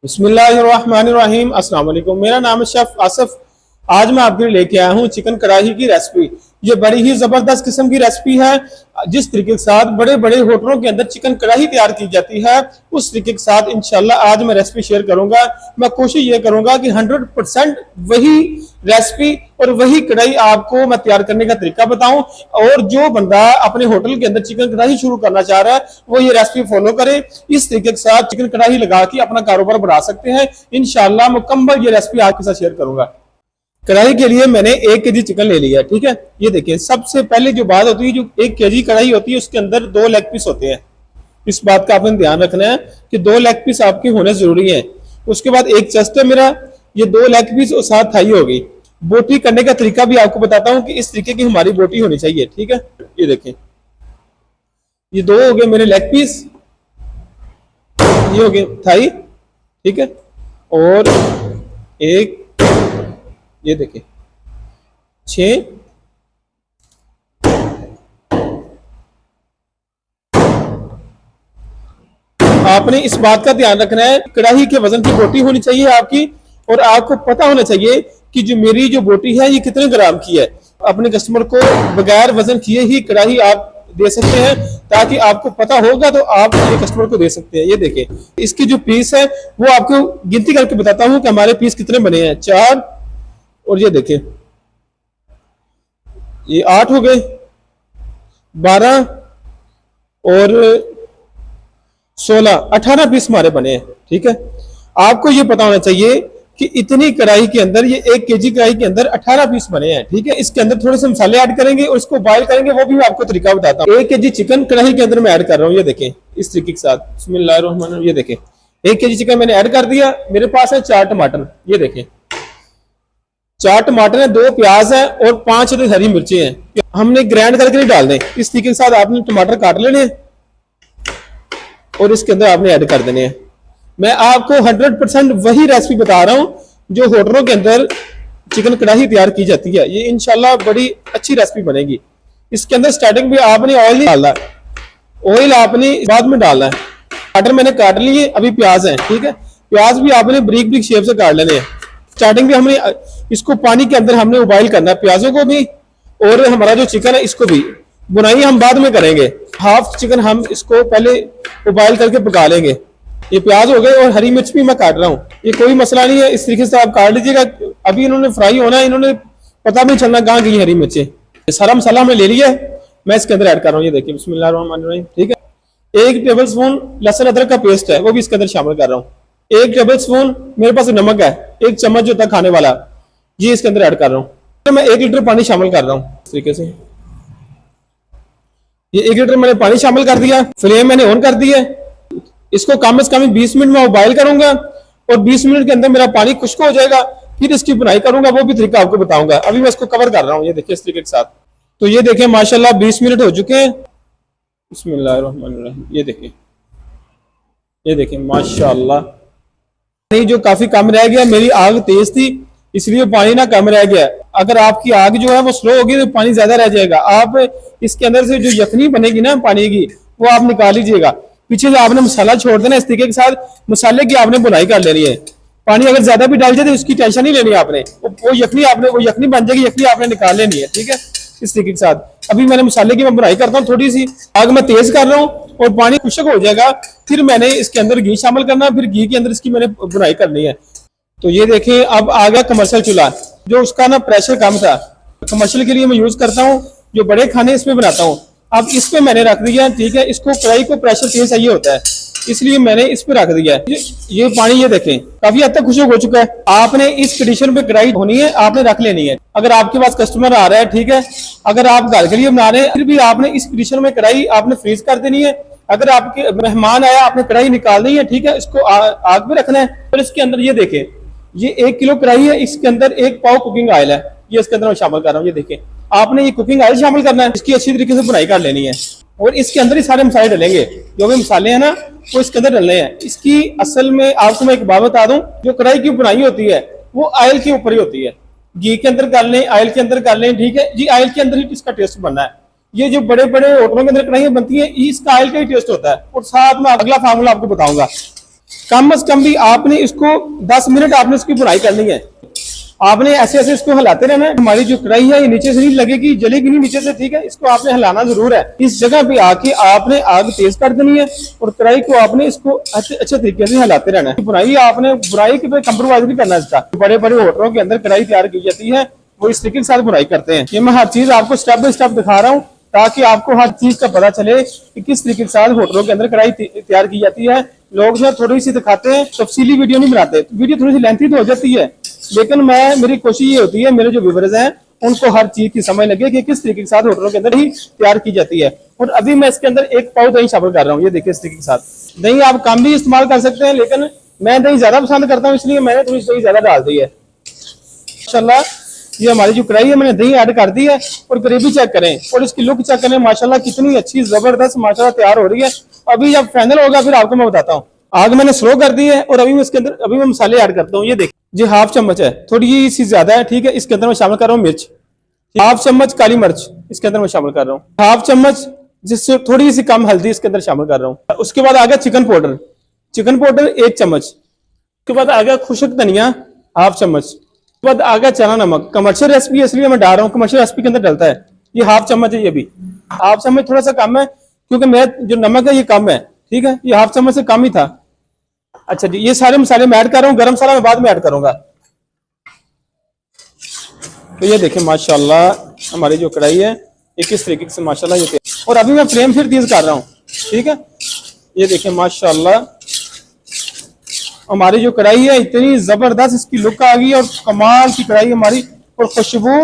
बिस्मिल्लाहिर्रहमानिर्रहीम। अस्सलाम वालेकुम। मेरा नाम है शेफ आसिफ। आज मैं आपके लिए लेके आया हूँ चिकन कढ़ाई की रेसिपी। ये बड़ी ही जबरदस्त किस्म की रेसिपी है। जिस तरीके के साथ बड़े बड़े होटलों के अंदर चिकन कढ़ाई तैयार की जाती है, उस तरीके के साथ इंशाल्लाह आज मैं रेसिपी शेयर करूंगा। मैं कोशिश ये करूंगा कि 100% वही रेसिपी और वही कढ़ाई आपको मैं तैयार करने का तरीका बताऊं। और जो बंदा अपने होटल के अंदर चिकन कढ़ाई शुरू करना चाह रहा है, वो ये रेसिपी फॉलो करे। इस तरीके के साथ चिकन कढ़ाई लगा के अपना कारोबार बढ़ा सकते हैं। इंशाल्लाह मुकम्मल ये रेसिपी आपके साथ शेयर करूंगा। कढ़ाई के लिए मैंने 1 केजी चिकन ले लिया। ठीक है, ये देखिए, सबसे पहले जो बात होती है, जो 1 केजी कढ़ाई होती है उसके अंदर 2 लेग पीस होते हैं। इस बात का आपने ध्यान रखना है कि 2 लेग पीस आपके होने जरूरी है। उसके बाद एक चेस्ट है मेरा, ये 2 लेग पीस और 7 थाई होगी। बोटी करने का तरीका भी आपको बताता हूं कि इस तरीके की हमारी बोटी होनी चाहिए। ठीक है, ये देखें, ये 2 हो गए मेरे लेग पीस, ये हो गए थाई। ठीक है, और एक, ये देखिए 6, आपने इस बात का ध्यान रखना है, कढ़ाई के वजन की बोटी होनी चाहिए आपकी। और आपको पता होना चाहिए कि जो मेरी जो बोटी है ये कितने ग्राम की है। अपने कस्टमर को बगैर वजन किए ही कढ़ाई आप दे सकते हैं, ताकि आपको पता होगा तो आप ये कस्टमर को दे सकते हैं। ये देखें, इसकी जो पीस है वो आपको गिनती करके बताता हूं कि हमारे पीस कितने बने हैं। 4, और ये देखिए ये 8 हो गए, 12 और 16, 18 पीस हमारे बने हैं। ठीक है, आपको ये पता होना चाहिए कि इतनी कढ़ाई के अंदर, ये 1 केजी कढ़ाई के अंदर 18 पीस बने हैं। ठीक है, इसके अंदर थोड़े से मसाले ऐड करेंगे और इसको बॉयल करेंगे, वो भी मैं आपको तरीका बताता हूँ। 1 केजी चिकन कढ़ाई के अंदर मैं ऐड कर रहा हूँ। ये देखें, इस तरीके के साथ बिस्मिल्लाहिर्रहमानिर्रहीम। ये देखें, 1 केजी चिकन मैंने ऐड कर दिया। मेरे पास है 4 टमाटर, ये देखें 4 टमाटर है, 2 प्याज है और 5 हरी मिर्चें हैं। हमने ग्राइंड करके नहीं डालने, इस तरीके के साथ आपने टमाटर काट लेने और इसके अंदर आपने ऐड कर देने हैं। मैं आपको 100% वही रेसिपी बता रहा हूं जो होटलों के अंदर चिकन कढ़ाई तैयार की जाती है। ये इंशाल्लाह बड़ी अच्छी रेसिपी बनेगी। इसके अंदर स्टार्टिंग में आपने ऑयल नहीं डालना, ऑयल आपने बाद में डालना है। टमाटर मैंने काट लिए, अभी प्याज है। ठीक है, प्याज भी आपने ब्रीक ब्रीक शेप से काट लेने हैं। स्टार्टिंग में हमने इसको पानी के अंदर हमने उबाइल करना है, प्याजों को भी और हमारा जो चिकन है इसको भी। बुनाई हम बाद में करेंगे। हाफ चिकन हम इसको पहले उबाइल करके पका लेंगे। ये प्याज हो गए और हरी मिर्च भी मैं काट रहा हूँ, ये कोई मसला नहीं है, इस तरीके से आप काट लीजिएगा। अभी इन्होंने फ्राई होना है, इन्होंने पता नहीं चलना कहाँ गई हरी मिर्चें। सारा मसाला हमने ले लिया है, मैं इसके अंदर ऐड कर रहा हूँ। ये देखिए बिस्मिल्लाहिर्रहमानिर्रहीम। ठीक है, 1 टेबल स्पून लहसुन अदरक का पेस्ट है, वो भी इसके अंदर शामिल कर रहा हूँ। 1 टेबल स्पून मेरे पास नमक है, 1 चम्मच जो था खाने वाला, ये इसके अंदर ऐड कर रहा हूँ। तो मैं 1 लीटर पानी शामिल कर रहा हूँ इस तरीके से। ये 1 लीटर मैंने पानी शामिल कर दिया, फ्लेम मैंने ऑन कर दी है। इसको कम से कम 20 मिनट में बॉयल करूंगा और 20 मिनट के अंदर मेरा पानी खुश्क हो जाएगा। फिर इसकी बुनाई करूंगा, वो भी तरीका आपको बताऊंगा। अभी मैं इसको कवर कर रहा हूँ, ये देखिए इस तरीके के साथ। तो ये देखिए माशाल्लाह 20 मिनट हो चुके हैं। बिस्मिल्लाहिर्रहमानिर्रहीम। ये देखिए माशाल्लाह पानी जो काफी कम रह गया। मेरी आग तेज थी इसलिए पानी ना कम रह गया। अगर आपकी आग जो है वो स्लो होगी तो पानी ज्यादा रह जाएगा। आप इसके अंदर से जो यखनी बनेगी ना पानी की, वो आप निकाल लीजिएगा। पीछे से आपने मसाला छोड़ देना, इस तरीके के साथ मसाले की आपने बुनाई कर लेनी है। पानी अगर ज्यादा भी डाल जाए तो उसकी टेंशन नहीं लेनी आपने, वो यखनी बन जाएगी, यखनी आपने निकाल लेनी है। ठीक है, इस तरीके के साथ। अभी मैंने मसाले की मैं बुनाई करता हूँ, थोड़ी सी आग मैं तेज कर रहा हूँ और पानी खुश्क हो जाएगा। फिर मैंने इसके अंदर घी शामिल करना, फिर घी के अंदर इसकी मैंने बुनाई करनी है। तो ये देखें अब आ गया कमर्शियल चूल्हा, जो उसका ना प्रेशर कम था। कमर्शियल के लिए मैं यूज करता हूँ, जो बड़े खाने इसमें बनाता हूँ। अब इस पे मैंने रख दिया। ठीक है, इसको कढ़ाई को प्रेशर तेज चाहिए होता है, इसलिए मैंने इस पे रख दिया है। ये पानी ये देखें काफी हद तक खुश्क हो चुका है। आपने इस कंडीशन पे कढ़ाई होनी है, आपने रख लेनी है। अगर आपके पास कस्टमर आ रहा है, ठीक है, अगर आप घर के लिए बना रहे हैं, फिर भी आपने इस कंडीशन में कढ़ाई आपने फ्रीज कर देनी है। अगर आपके मेहमान आया, आपने कढ़ाई निकाल दी है। ठीक है, इसको आग पे रखना है। और इसके अंदर ये देखें, ये 1 किलो कढ़ाई है, इसके अंदर 1 पाव कुकिंग ऑयल है, ये इसके अंदर मैं शामिल कर रहा हूँ। ये देखें, आपने ये कुकिंग ऑयल शामिल करना है, इसकी अच्छी तरीके से बुनाई कर लेनी है। और इसके अंदर ही सारे मसाले डलेंगे, जो भी मसाले हैं ना वो इसके अंदर डलने हैं। इसकी असल में आपको मैं एक बात बता दूं, जो कढ़ाई की बुनाई होती है वो ऑयल के ऊपर ही होती है। घी के अंदर कर लें, ऑयल के अंदर कर लें। ठीक है जी, ऑयल के अंदर ही इसका टेस्ट बनना है। ये जो बड़े बड़े होटलों के अंदर कढ़ाइयां बनती है, इसका ऑयल का ही टेस्ट होता है। और साथ में अगला फार्मूला आपको बताऊंगा। कम से कम भी आपने इसको 10 मिनट आपने इसकी बुनाई करनी है। आपने ऐसे ऐसे इसको हिलाते रहना है। हमारी जो कढ़ाई है ये नीचे से नहीं लगेगी, जलेगी नहीं नीचे से, ठीक है। इसको आपने हिलाना जरूर है। इस जगह पे आके आपने आग तेज कर देनी है और कढ़ाई को आपने इसको अच्छे तरीके से हिलाते रहना है। बुनाई आपने बुनाई के पे कंप्रोमाइज नहीं करना। इसका बड़े बड़े होटलों के अंदर कढ़ाई तैयार की जाती है, वो इस तरीके के साथ बुनाई करते हैं। ये मैं हर चीज आपको स्टेप बाय स्टेप दिखा रहा हूँ ताकि आपको हर चीज का पता चले कि किस तरीके के साथ होटलों के अंदर कढ़ाई तैयार की जाती है। लोग जो थोड़ी सी दिखाते हैं, तफसीली वीडियो नहीं बनाते। वीडियो थोड़ी सी लेंथी तो हो जाती है, लेकिन मेरी कोशिश ये होती है मेरे जो व्यूअर्स हैं उनको हर चीज की समझ लगे कि किस तरीके के साथ होटलों के अंदर ही तैयार की जाती है। और अभी मैं इसके अंदर एक पाव दही शामिल कर रहा हूँ। ये देखिए इस तरीके के साथ। दही आप कम भी इस्तेमाल कर सकते हैं, लेकिन मैं दही ज्यादा पसंद करता हूँ, इसलिए मैंने थोड़ी दही ज्यादा डाल दी है। माशाल्लाह ये हमारी जो कढ़ाई है मैंने दही ऐड कर दी है। और ग्रेवी चेक करें और इसकी लुक चेक करें, माशाल्लाह कितनी अच्छी जबरदस्त माशाल्लाह तैयार हो रही है। अभी जब फाइनल होगा फिर आपको मैं बताता हूँ। आग मैंने स्लो कर दी है और अभी मैं इसके अंदर मैं मसाले ऐड करता हूँ। ये देखिए जी हाफ चम्मच है, थोड़ी सी ज्यादा है, ठीक है। इसके अंदर मैं शामिल कर रहा हूँ मिर्च, हाफ चम्मच काली मिर्च इसके अंदर मैं शामिल कर रहा हूँ, हाफ चम्मच जिससे थोड़ी सी कम हल्दी इसके अंदर शामिल कर रहा हूँ। उसके बाद आ गया चिकन पाउडर 1 चम्मच। उसके बाद आ गया खुश्क धनिया हाफ चम्मच। उसके बाद आ गया चना नमक। कमर्शियल रेसिपी इसलिए मैं डाल रहा हूँ, कमर्शियल रेसिपी के अंदर डलता है। ये हाफ चम्मच है, ये भी हाफ चम्मच थोड़ा सा कम है क्योंकि मैं जो नमक है ये कम है, ठीक है। ये हाफ चम्मच से कम ही था। अच्छा जी, ये सारे मसाले मैं ऐड कर रहा हूँ। गरम मसाला मैं बाद में ऐड करूंगा। तो ये देखें माशाल्लाह हमारी जो कढ़ाई है ये किस तरीके से माशाल्लाह ये। और अभी मैं फ्लेम फिर तेज कर रहा हूँ, ठीक है। ये देखें माशाल्लाह हमारी जो कढ़ाई है इतनी जबरदस्त इसकी लुक आ गई और कमाल की कढ़ाई हमारी। और खुशबू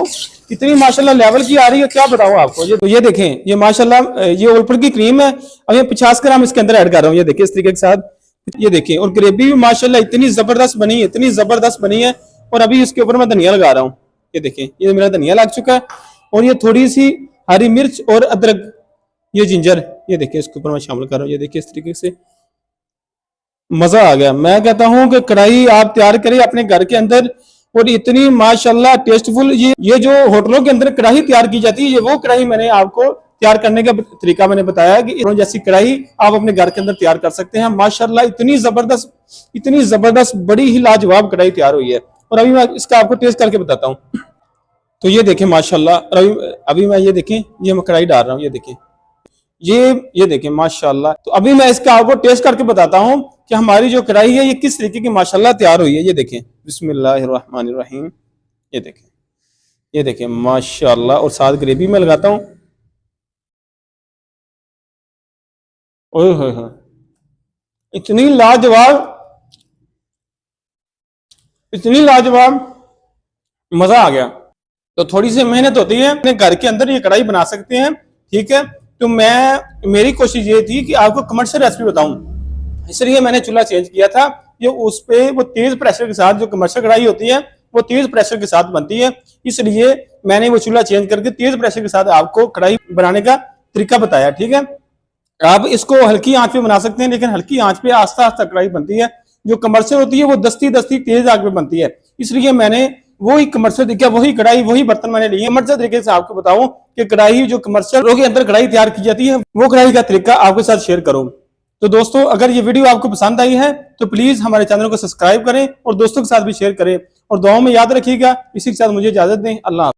इतनी माशाल्लाह लेवल की आ रही है, क्या बताऊं आपको। ये तो ये देखें ये माशाल्लाह ये ओलपुर की क्रीम है। अब ये 50 ग्राम इसके अंदर ऐड कर रहा हूँ। ये देखिए इस तरीके के साथ। ये देखिए और ग्रेवी भी माशाल्लाह इतनी जबरदस्त बनी है, इतनी जबरदस्त बनी है। और अभी इसके ऊपर मैं धनिया लगा रहा हूँ। ये देखिए ये मेरा धनिया लग चुका है और ये थोड़ी सी हरी मिर्च और अदरक, ये जिंजर, ये देखिए इसके ऊपर मैं शामिल कर रहा हूँ। ये देखिए इस तरीके से मजा आ गया। मैं कहता हूँ कि कढ़ाई आप तैयार करें अपने घर के अंदर और इतनी माशाल्लाह टेस्टफुल। ये जो होटलों के अंदर कढ़ाई तैयार की जाती है, ये वो कढ़ाई मैंने आपको तैयार करने का तरीका मैंने बताया कि जैसी कढ़ाई आप अपने घर के अंदर तैयार कर सकते हैं। माशाल्लाह इतनी जबरदस्त बड़ी ही लाजवाब कढ़ाई तैयार हुई है। और अभी मैं इसका आपको टेस्ट करके बताता हूँ। तो ये देखें माशाल्लाह अभी मैं ये देखें ये मैं कढ़ाई डाल रहा हूँ। ये देखें ये देखें माशाल्लाह। तो अभी मैं इसका आपको टेस्ट करके बताता हूँ कि हमारी जो कढ़ाई है ये किस तरीके की माशाल्लाह तैयार हुई है। ये देखें बिस्मिल्लाहिर्रहमानिर्रहीम। ये देखें माशाल्लाह। और साथ ग्रेवी में लगाता हूँ। ओए होए होए इतनी लाजवाब मजा आ गया। तो थोड़ी सी मेहनत होती है, अपने घर के अंदर ये कढ़ाई बना सकते हैं, ठीक है। तो मेरी कोशिश ये थी कि आपको कमर्शियल रेसिपी बताऊं, इसलिए मैंने चूल्हा चेंज किया था। ये उस पे वो तेज प्रेशर के साथ, जो कमर्शियल कढ़ाई होती है वो तेज प्रेशर के साथ बनती है, इसलिए मैंने वो चूल्हा चेंज करके तेज प्रेशर के साथ आपको कढ़ाई बनाने का तरीका बताया, ठीक है। आप इसको हल्की आंच पे बना सकते हैं, लेकिन हल्की आंच पे आस्ता आस्ता कढ़ाई बनती है। जो कमर्शियल होती है वो दस्ती तेज आग पे बनती है, इसलिए मैंने वही कमर्शियल तरीका, वही कढ़ाई, वही बर्तन मैंने लिए। कमर्शियल तरीके से आपको बताऊं कि कढ़ाई जो कमर्शियल के अंदर कढ़ाई तैयार की जाती है वो कढ़ाई का तरीका आपके साथ शेयर करूं। तो दोस्तों अगर ये वीडियो आपको पसंद आई है तो प्लीज हमारे चैनल को सब्सक्राइब करें और दोस्तों के साथ भी शेयर करें और दुआओं में याद रखिएगा। इसी के साथ मुझे इजाजत दें। अल्लाह।